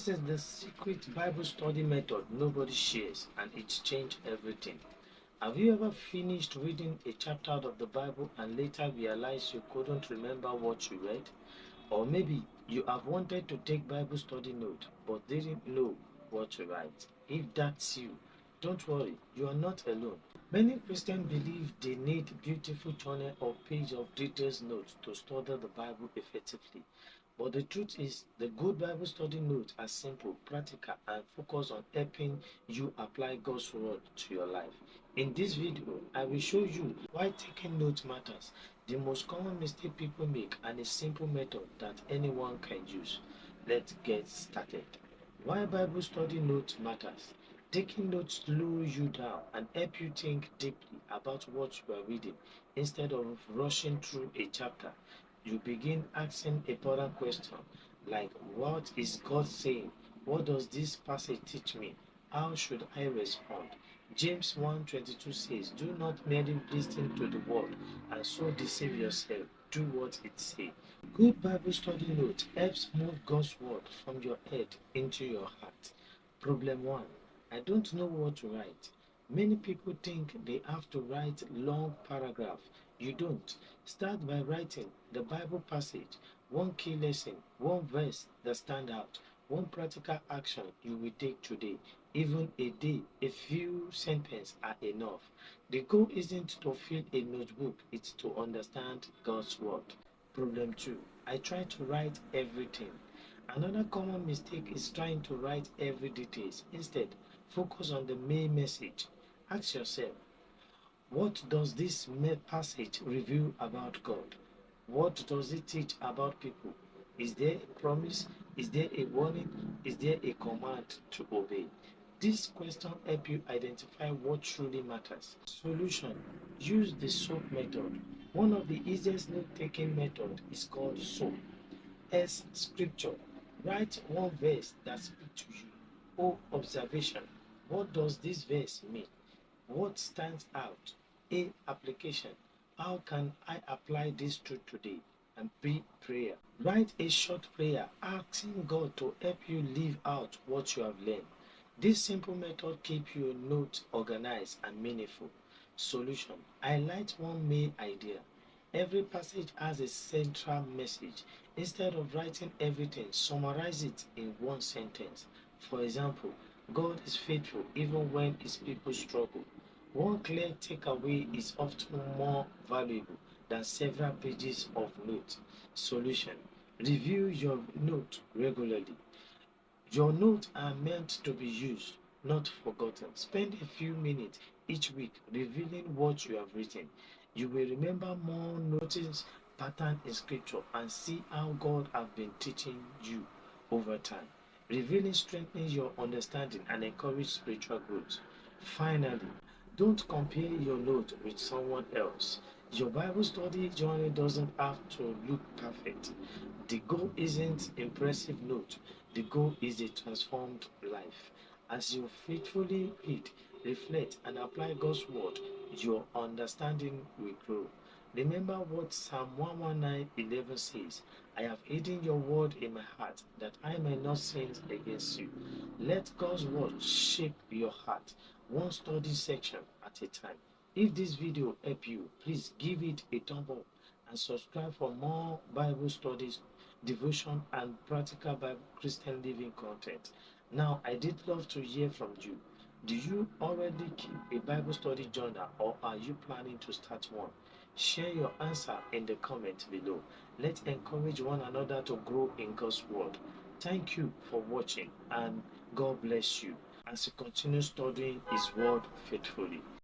This is the secret Bible study method nobody shares, and it's changed everything. Have you ever finished reading a chapter out of the Bible and later realized you couldn't remember what you read? Or maybe you have wanted to take Bible study note but didn't know what to write. If that's you, don't worry, you are not alone. Many Christians believe they need beautiful journal or page of details notes to study the Bible effectively. But the truth is, the good Bible study notes are simple, practical, and focus on helping you apply God's word to your life. In this video, I will show you why taking notes matters, the most common mistake people make, and a simple method that anyone can use. Let's get started. Why Bible study notes matters. Taking notes slows you down and help you think deeply about what you are reading. Instead of rushing through a chapter, you begin asking important questions like, what is God saying? What does this passage teach me? How should I respond? James 1:22 says, do not merely listen to the word and so deceive yourself. Do what it says. Good Bible study note helps move God's word from your head into your heart. Problem 1. I don't know what to write. Many people think they have to write long paragraph. You don't. Start by writing the Bible passage, one key lesson, one verse that stand out, one practical action you will take today. Even a day, a few sentences are enough. The goal isn't to fill a notebook, it's to understand God's word. Problem 2. I try to write everything. Another common mistake is trying to write every details. Instead, focus on the main message. Ask yourself, what does this passage reveal about God? What does it teach about people? Is there a promise? Is there a warning? Is there a command to obey? This question help you identify what truly matters. Solution. Use the SOAP method. One of the easiest note-taking method is called SOAP. S. Scripture. Write one verse that speaks to you. O. Observation. What does this verse mean? What stands out? A. Application. How can I apply this truth today? And B. Prayer. Write a short prayer asking God to help you live out what you have learned. This simple method keeps your notes organized and meaningful. Solution. Highlight one main idea. Every passage has a central message. Instead of writing everything, summarize it in one sentence. For example, God is faithful even when his people struggle. One clear takeaway is often more valuable than several pages of notes. Solution. Review your note regularly. Your notes are meant to be used, not forgotten. Spend a few minutes each week reviewing what you have written. You will remember more, notice pattern in scripture, and see how God has been teaching you over time. Revealing strengthens your understanding and encourages spiritual growth. Finally, don't compare your note with someone else. Your Bible study journey doesn't have to look perfect. The goal isn't impressive note. The goal is a transformed life. As you faithfully read, reflect, and apply God's word, your understanding will grow. Remember what Psalm 119:11 says, I have hidden your word in my heart that I may not sin against you. Let God's word shape your heart, one study section at a time. If this video helped you, please give it a thumb up and subscribe for more Bible studies, devotion, and practical Bible Christian living content. Now, I did love to hear from you. Do you already keep a Bible study journal or are you planning to start one? Share your answer in the comment below. Let's encourage one another to grow in God's word. Thank you for watching and God bless you as you continue studying his word faithfully.